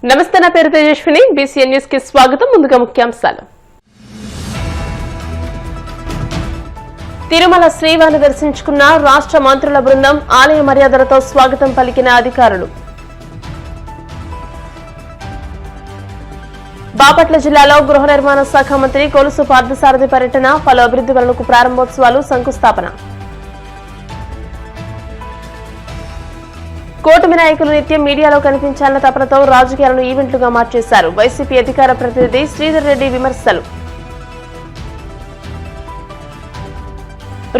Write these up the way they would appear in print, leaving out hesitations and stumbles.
నమస్తే, నా పేరు తేజస్విని. బీసీఎన్ న్యూస్ కి స్వాగతం. ముందుగా ముఖ్యాంశాలు. తిరుమల శ్రీవారిని దర్శించుకున్న రాష్ట్ర మంత్రుల బృందం. ఆలయ మర్యాదలతో స్వాగతం పలికిన అధికారులు. బాపట్ల జిల్లాలో గృహ నిర్మాణ శాఖ మంత్రి కొలుసు పార్థసారథి పర్యటన. పలు అభివృద్ధి పనులకు ప్రారంభోత్సవాలు, శంకుస్థాపన. కూటమి నాయకులు నిత్యం మీడియాలో కనిపించాలన్న తపనతో రాజకీయాలను ఈవెంట్లుగా మార్చేశారు. వైసీపీ అధికార ప్రతినిధి శ్రీధర్ రెడ్డి విమర్శలు.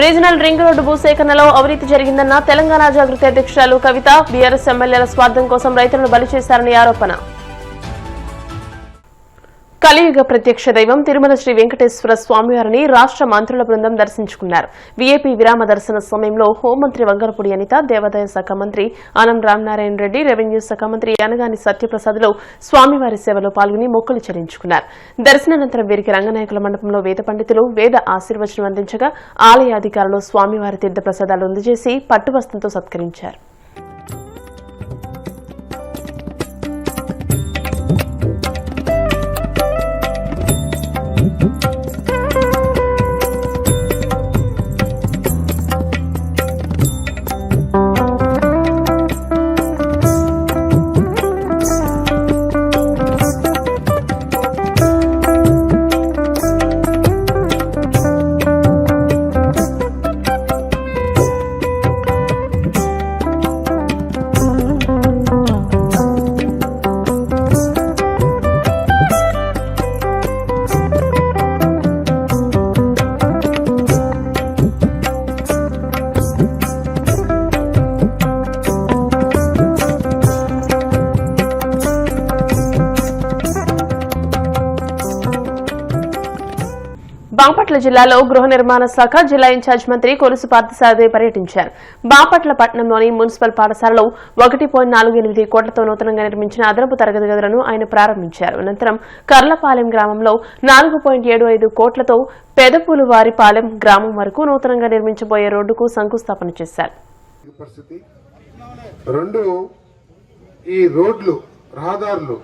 రీజనల్ రింగ్ రోడ్డు భూసేకరణలో అవినీతి జరిగిందన్న తెలంగాణ జాగృతి అధ్యక్షురాలు కవిత. బీఆర్ఎస్ ఎమ్మెల్యేల స్వార్థం కోసం రైతులను బలి చేశారని ఆరోపణ. కలియుగ ప్రత్యక్ష దైవం తిరుమల శ్రీ వెంకటేశ్వర స్వామివారిని రాష్ట్ర మంత్రుల బృందం దర్శించుకున్నారు. వీఐపీ విరామ దర్శన సమయంలో హోంమంత్రి వంగలపూడి అనిత, దేవాదాయ శాఖ మంత్రి ఆనం రామనారాయణ రెడ్డి, రెవెన్యూ శాఖ మంత్రి అనగాని సత్యప్రసాద్లు స్వామివారి సేవలో పాల్గొని మొక్కులు చెల్లించుకున్నారు. దర్శనానంతరం వీరికి రంగనాయకుల మండపంలో వేద పండితులు వేద ఆశీర్వచనం అందించగా ఆలయ అధికారులు స్వామివారి తీర్థ ప్రసాదాలు అందజేసి పట్టువస్త్రంతో సత్కరించారు. బాపట్ల జిల్లాలో గృహ నిర్మాణ శాఖ జిల్లా ఇన్ఛార్జ్ మంత్రి కొలుసు పార్థసారథి పర్యటించారు. బాపట్ల పట్టణంలోని మున్సిపల్ పాఠశాలలో 1.48 కోట్లతో నూతనంగా నిర్మించిన అదనపు తరగతి గదులను ఆయన ప్రారంభించారు. అనంతరం కర్లపాలెం గ్రామంలో 4.75 కోట్లతో పెదపులువారిపాలెం గ్రామం వరకు నూతనంగా నిర్మించబోయే రోడ్డుకు శంకుస్థాపన చేశారు. ఈ రోడ్లు రహదారులు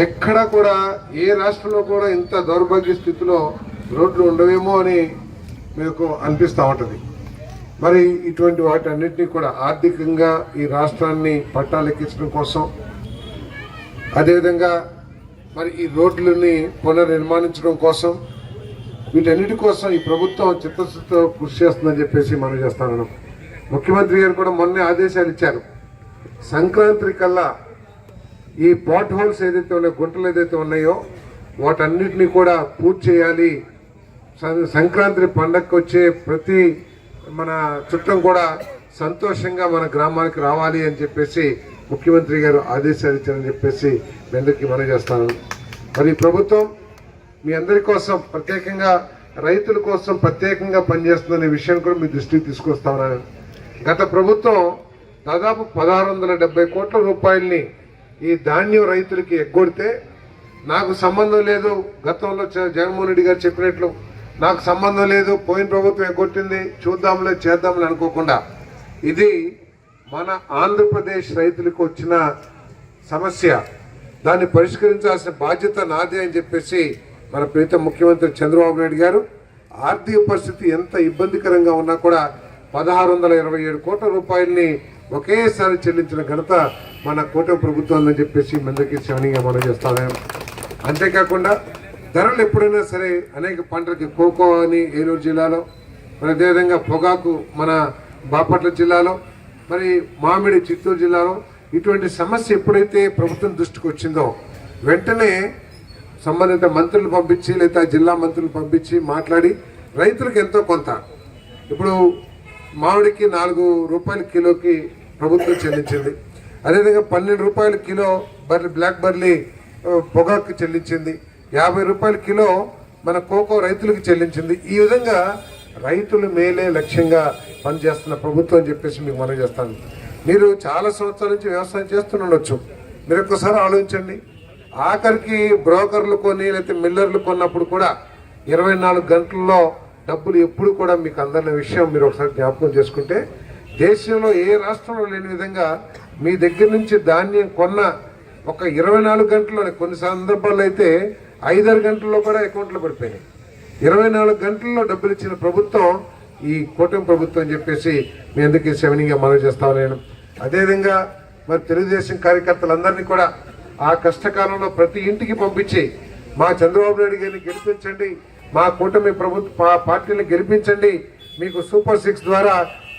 ఎక్కడ కూడా ఏ రాష్ట్రంలో కూడా ఇంత దౌర్భాగ్య స్థితిలో రోడ్లు ఉండవేమో అని మీకు అనిపిస్తూ ఉంటుంది. మరి ఇటువంటి వాటి అన్నింటినీ కూడా ఆర్థికంగా ఈ రాష్ట్రాన్ని పట్టాలెక్కించడం కోసం, అదేవిధంగా మరి ఈ రోడ్లని పునర్నిర్మాణించడం కోసం, వీటన్నిటి కోసం ఈ ప్రభుత్వం చిత్తశుద్ధితో కృషి చేస్తుందని చెప్పేసి మనం చేస్తాను. ముఖ్యమంత్రి గారు కూడా మొన్నే ఆదేశాలు ఇచ్చారు. సంక్రాంతి కల్లా ఈ పాట్ హోల్స్ ఏదైతే ఉన్నాయో, గుంటలు ఏదైతే ఉన్నాయో వాటన్నిటినీ కూడా పూర్తి చేయాలి. సంక్రాంతి పండగకు వచ్చే ప్రతి మన చుట్టం కూడా సంతోషంగా మన గ్రామానికి రావాలి అని చెప్పేసి ముఖ్యమంత్రి గారు ఆదేశాలు ఇచ్చారని చెప్పేసి మీ అందరికీ మనం చేస్తాను. మరి ప్రభుత్వం మీ అందరి కోసం ప్రత్యేకంగా రైతుల కోసం ప్రత్యేకంగా పనిచేస్తుందనే విషయాన్ని కూడా మీ దృష్టికి తీసుకొస్తాను. గత ప్రభుత్వం దాదాపు 1670 కోట్ల రూపాయలని ఈ ధాన్యం రైతులకి ఎగ్గొడితే, నాకు సంబంధం లేదు, గతంలో జగన్మోహన్ రెడ్డి గారు చెప్పినట్లు నాకు సంబంధం లేదు, పోయిన ప్రభుత్వం ఎగ్గొట్టింది, చూద్దాంలే చేద్దాంలే అనుకోకుండా, ఇది మన ఆంధ్రప్రదేశ్ రైతులకు వచ్చిన సమస్య, దాన్ని పరిష్కరించాల్సిన బాధ్యత నాదే అని చెప్పేసి మన ప్రీతం ముఖ్యమంత్రి చంద్రబాబు నాయుడు గారు ఆర్థిక పరిస్థితి ఎంత ఇబ్బందికరంగా ఉన్నా కూడా 1627 కోట్ల రూపాయలని ఒకేసారి చెల్లించిన ఘనత మన కూటమి ప్రభుత్వం అని చెప్పేసి మందరికి శ్రవణీయంగా మనం చేస్తాము. అంతేకాకుండా ధరలు ఎప్పుడైనా సరే అనేక పంటలకి, కోకో అని ఏలూరు జిల్లాలో, మరి అదేవిధంగా పొగాకు మన బాపట్ల జిల్లాలో, మరి మామిడి చిత్తూరు జిల్లాలో, ఇటువంటి సమస్య ఎప్పుడైతే ప్రభుత్వం దృష్టికి వచ్చిందో వెంటనే సంబంధిత మంత్రులు పంపించి లేదా జిల్లా మంత్రులు పంపించి మాట్లాడి రైతులకు ఎంతో కొంత, ఇప్పుడు మామిడికి 4 రూపాయల కిలోకి ప్రభుత్వం చెల్లించింది. అదేవిధంగా 12 రూపాయల కిలో బ్లాక్ బర్లీ పొగాకు చెల్లించింది. 50 రూపాయల కిలో మన కోకో రైతులకు చెల్లించింది. ఈ విధంగా రైతులు మేలే లక్ష్యంగా పనిచేస్తున్న ప్రభుత్వం అని చెప్పేసి మీకు మనం చేస్తాను. మీరు చాలా సంవత్సరాల నుంచి వ్యవసాయం చేస్తుండొచ్చు. మీరు ఒక్కసారి ఆలోచించండి. ఆఖరికి బ్రోకర్లు కొని లేకపోతే మిల్లర్లు కొన్నప్పుడు కూడా 24 గంటల్లో డబ్బులు ఎప్పుడు కూడా మీకు అందరిన విషయం మీరు ఒకసారి జ్ఞాపకం చేసుకుంటే, దేశంలో ఏ రాష్ట్రంలో లేని విధంగా మీ దగ్గర నుంచి ధాన్యం కొన్న ఒక 24 గంటల్లోనే, కొన్ని సందర్భాల్లో అయితే 5-6 గంటల్లో కూడా అకౌంట్లో పడిపోయినాయి. 24 గంటల్లో డబ్బులు ఇచ్చిన ప్రభుత్వం ఈ కూటమి ప్రభుత్వం అని చెప్పేసి మీ అందరికీ సెవెనింగ్గా మనవి చేస్తాను నేను. అదేవిధంగా మరి తెలుగుదేశం కార్యకర్తలందరినీ కూడా ఆ కష్టకాలంలో ప్రతి ఇంటికి పంపించి మా చంద్రబాబు నాయుడు గారిని గెలిపించండి, మా కూటమి పార్టీని గెలిపించండి, మీకు సూపర్ 6 ద్వారా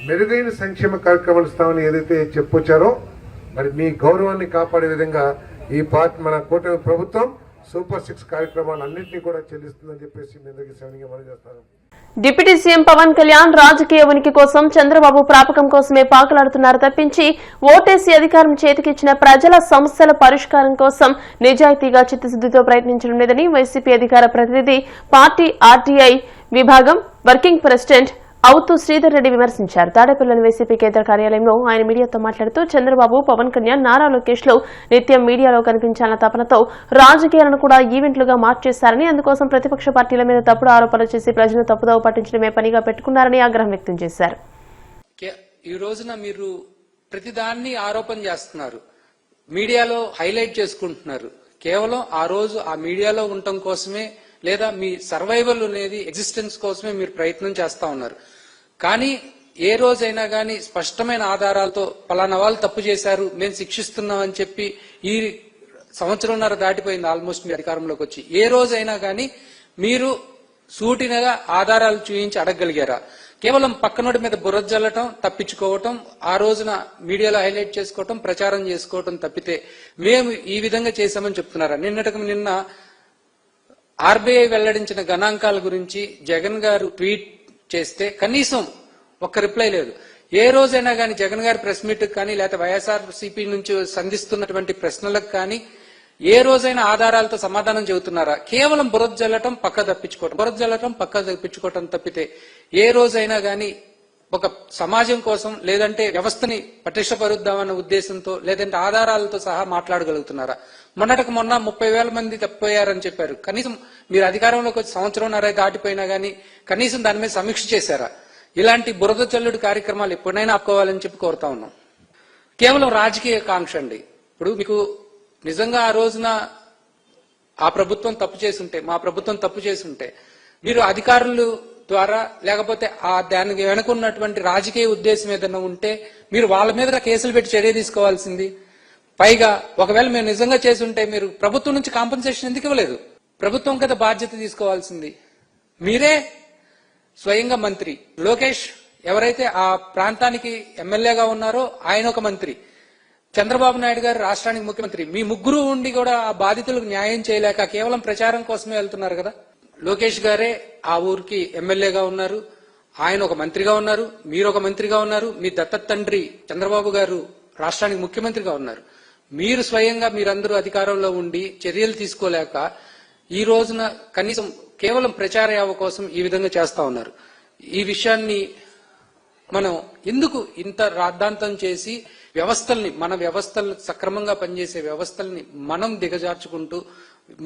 మెరుగైన సంక్షేమ కార్యక్రమాలు ఇస్తామని ఏదైతే చెప్పొచ్చారో మరి మీ గౌరవాన్ని కాపాడే విధంగా ఈ పార్టీ మన కూటమి ప్రభుత్వం సూపర్ 6 కార్యక్రమాలు అన్నింటినీ కూడా చెల్లిస్తుందని చెప్పేసి మీ అందరికీ సెవెనింగ్గా మనవి చేస్తాను. డిప్యూటీ సీఎం పవన్ కళ్యాణ్ రాజకీయ ఉనికి కోసం చంద్రబాబు ప్రాపకం కోసమే పాకులాడుతున్నారు తప్పించి ఓటేసి అధికారం చేతికిచ్చిన ప్రజల సమస్యల పరిష్కారం కోసం నిజాయితీగా చిత్తశుద్దితో ప్రయత్నించడం లేదని వైసీపీ అధికార ప్రతినిధి పార్టీ ఆర్టీఐ విభాగం వర్కింగ్ ప్రెసిడెంట్ అవుతూ శ్రీధర్ రెడ్డి విమర్శించారు. తాడేపల్లిలోని వైసీపీ కేంద్ర కార్యాలయంలో ఆయన మీడియాతో మాట్లాడుతూ చంద్రబాబు, పవన్ కళ్యాణ్, నారా లోకేష్ లో నిత్యం మీడియాలో కనిపించాలన్న తపనతో రాజకీయాలను కూడా ఈవెంట్లుగా మార్చేశారని, అందుకోసం ప్రతిపక్ష పార్టీల మీద తప్పుడు ఆరోపణలు చేసి ప్రజలను తప్పుదోవ పట్టించడమే పనిగా పెట్టుకున్నారని ఆగ్రహం వ్యక్తం చేశారు. ఈ రోజున మీరు ప్రతిదాన్ని ఆరోపణ చేస్తున్నారు, మీడియాలో హైలైట్ చేసుకుంటున్నారు. కేవలం ఆ రోజు ఆ మీడియాలో ఉండటం కోసమే లేదా మీ సర్వైవల్ అనేది ఎగ్జిస్టెన్స్ కోసమే మీరు ప్రయత్నం చేస్తా ఉన్నారు. కానీ ఏ రోజైనా కానీ స్పష్టమైన ఆధారాలతో పలానా వాళ్ళు తప్పు చేశారు, మేము శిక్షిస్తున్నాం అని చెప్పి ఈ సంవత్సరంన్నర దాటిపోయింది ఆల్మోస్ట్ మీ అధికారంలోకి వచ్చి, ఏ రోజైనా కానీ మీరు సూటినగా ఆధారాలు చూపించి అడగగలిగారా? కేవలం పక్కనోడి మీద బుర్ర జల్లటం, తప్పించుకోవటం, ఆ రోజున మీడియాలో హైలైట్ చేసుకోవటం, ప్రచారం చేసుకోవటం తప్పితే మేము ఈ విధంగా చేశామని చెప్తున్నారా? నిన్న ఆర్బీఐ వెల్లడించిన గణాంకాల గురించి జగన్ గారు ట్వీట్ చేస్తే కనీసం ఒక్క రిప్లై లేదు. ఏ రోజైనా కానీ జగన్ గారి ప్రెస్ మీట్ కానీ లేకపోతే వైఎస్ఆర్సీపీ నుంచి సంధిస్తున్నటువంటి ప్రశ్నలకు కానీ ఏ రోజైనా ఆధారాలతో సమాధానం చెబుతున్నారా? కేవలం బురద జల్లటం, పక్క తప్పించుకోవటం తప్పితే ఏ రోజైనా కానీ ఒక సమాజం కోసం లేదంటే వ్యవస్థని పటిష్టపరుద్దామన్న ఉద్దేశంతో లేదంటే ఆధారాలతో సహా మాట్లాడగలుగుతున్నారా? మొన్నటికి మొన్న 30,000 మంది తప్పిపోయారని చెప్పారు. కనీసం మీరు అధికారంలోకి వచ్చి సంవత్సరంన్నర దాటిపోయినా కానీ కనీసం దాని మీద సమీక్ష చేశారా? ఇలాంటి బురద చల్లుడు కార్యక్రమాలు ఎప్పుడైనా ఆపుకోవాలని చెప్పి కోరుతా ఉన్నాం. కేవలం రాజకీయ కాంక్ష అండి. ఇప్పుడు మీకు నిజంగా ఆ రోజున ఆ ప్రభుత్వం తప్పు చేసుంటే, మా ప్రభుత్వం తప్పు చేసుంటే, మీరు అధికారులు ద్వారా లేకపోతే ఆ దానికి వెనుకున్నటువంటి రాజకీయ ఉద్దేశం ఏదైనా ఉంటే మీరు వాళ్ళ మీద కేసులు పెట్టి చర్య తీసుకోవాల్సింది. పైగా ఒకవేళ మేము నిజంగా చేసి ఉంటే మీరు ప్రభుత్వం నుంచి కాంపెన్సేషన్ ఎందుకు ఇవ్వలేదు? ప్రభుత్వం కదా బాధ్యత తీసుకోవాల్సింది. మీరే స్వయంగా మంత్రి లోకేష్ ఎవరైతే ఆ ప్రాంతానికి ఎమ్మెల్యేగా ఉన్నారో ఆయన ఒక మంత్రి, చంద్రబాబు నాయుడు గారు రాష్ట్రానికి ముఖ్యమంత్రి, మీ ముగ్గురు ఉండి కూడా ఆ బాధితులకు న్యాయం చేయలేక కేవలం ప్రచారం కోసమే వెళ్తున్నారు కదా. లోకేష్ గారే ఆ ఊరికి ఎమ్మెల్యేగా ఉన్నారు, ఆయన ఒక మంత్రిగా ఉన్నారు, మీరు ఒక మంత్రిగా ఉన్నారు, మీ దత్తత తండ్రి చంద్రబాబు గారు రాష్ట్రానికి ముఖ్యమంత్రిగా ఉన్నారు. మీరు స్వయంగా మీరందరూ అధికారంలో ఉండి చర్యలు తీసుకోలేక ఈ రోజున కనీసం కేవలం ప్రచార యావ కోసం ఈ విధంగా చేస్తా ఉన్నారు. ఈ విషయాన్ని మనం ఎందుకు ఇంత రాద్ధాంతం చేసి మన వ్యవస్థలను సక్రమంగా పనిచేసే వ్యవస్థల్ని మనం దిగజార్చుకుంటూ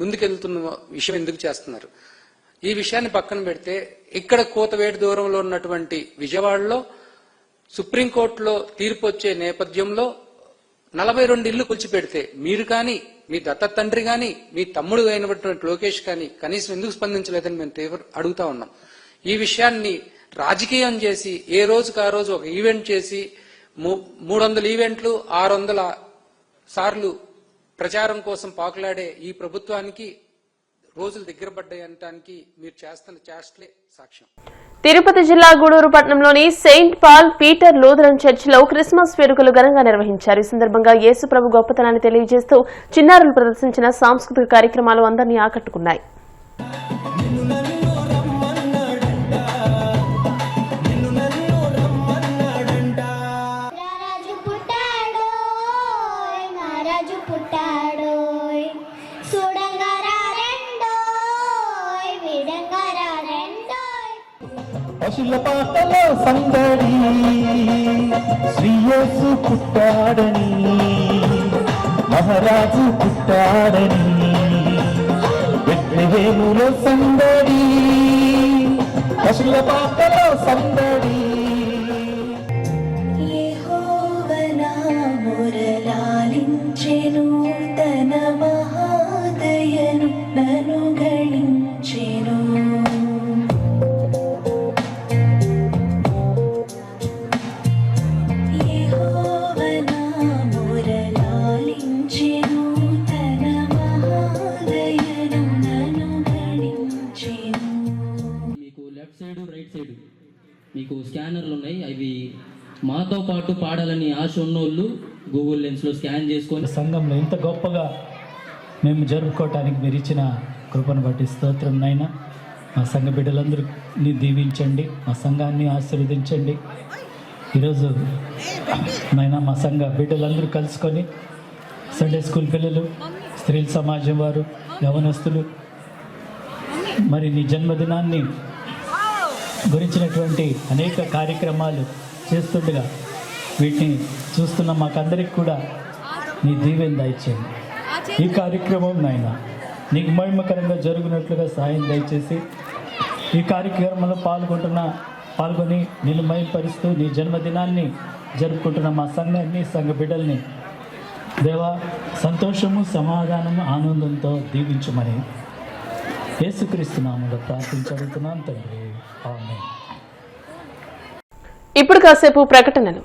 ముందుకెళ్తున్న విషయం ఎందుకు చేస్తున్నారు? ఈ విషయాన్ని పక్కన పెడితే ఇక్కడ కోతవేటు దూరంలో ఉన్నటువంటి విజయవాడలో సుప్రీంకోర్టులో తీర్పు వచ్చే నేపథ్యంలో 42 ఇళ్లు కూల్చిపెడితే మీరు కానీ మీ దత్త తండ్రి కానీ మీ తమ్ముడు అయినటువంటి లోకేష్ కానీ కనీసం ఎందుకు స్పందించలేదని మేము అడుగుతా ఉన్నాం. ఈ విషయాన్ని రాజకీయం చేసి ఏ రోజుకు ఆ రోజు ఒక ఈవెంట్ చేసి 300 ఈవెంట్లు 600 సార్లు ప్రచారం కోసం పాకులాడే ఈ ప్రభుత్వానికి రోజులు దగ్గర పడ్డాయి అనడానికి మీరు చేస్తున్న చేష్టలే సాక్ష్యం. తిరుపతి జిల్లా గూడూరు పట్టణంలోని సెయింట్ పాల్ పీటర్ లూథరన్ చర్చిలో క్రిస్మస్ వేడుకలు ఘనంగా నిర్వహించారు. ఈ సందర్భంగా యేసు ప్రభు గొప్పతనాన్ని తెలియజేస్తూ చిన్నారులు ప్రదర్శించిన సాంస్కృతిక కార్యక్రమాలు అందరినీ ఆకట్టుకున్నాయి. పశుల పాటలో సందడి శ్రీయేసు పుట్టాడని మహారాజు పుట్టాడని బెత్లెహేములో సందడి పశుల పాటలో సందడి యెహోవా నా మొరలాలించెను తన మహాదయను నన్ను గణించెను. యెహోవా నా మొరలాలించెను, తన మహాదయను నన్ను గణించెను. మీకు లెఫ్ట్ సైడ్ రైట్ సైడ్ మీకు స్కానర్లు ఉన్నాయి. అవి మాతో పాటు పాడాలని ఆశ ఉన్నోళ్ళు గూగుల్ లెన్స్లో స్కాన్ చేసుకొని సంఘంలో ఇంత గొప్పగా మేము జరుపుకోవటానికి మీరు ఇచ్చిన కృపను బట్టి స్తోత్రం నాయనా. మా సంఘ బిడ్డలందరినీ దీవించండి, మా సంఘాన్ని ఆశీర్వదించండి. ఈరోజు నాయనా మా సంఘ బిడ్డలందరూ కలుసుకొని సండే స్కూల్ పిల్లలు, స్త్రీల సమాజం వారు, యవనస్తులు మరి నీ జన్మదినాన్ని గురించినటువంటి అనేక కార్యక్రమాలు చేస్తుండగా వీటిని చూస్తున్న మాకందరికి కూడా నీ దీవెన దయచేయండి. ఈ కార్యక్రమం నాయనా నీకు మహిమకరంగా జరుగునట్లుగా సాయం దయచేసి ఈ కార్యక్రమంలో పాల్గొని నిన్ను మహిమపరుస్తూ నీ జన్మదినాన్ని జరుపుకుంటున్న మా సంఘాన్ని, సంఘ బిడ్డల్ని దేవా సంతోషము, సమాధానము, ఆనందంతో దీవించమని యేసుక్రీస్తు నామములో ప్రార్థించడుతున్నాను తండ్రి. ఆమేన్. ఇప్పుడు కాసేపు ప్రకటనలు.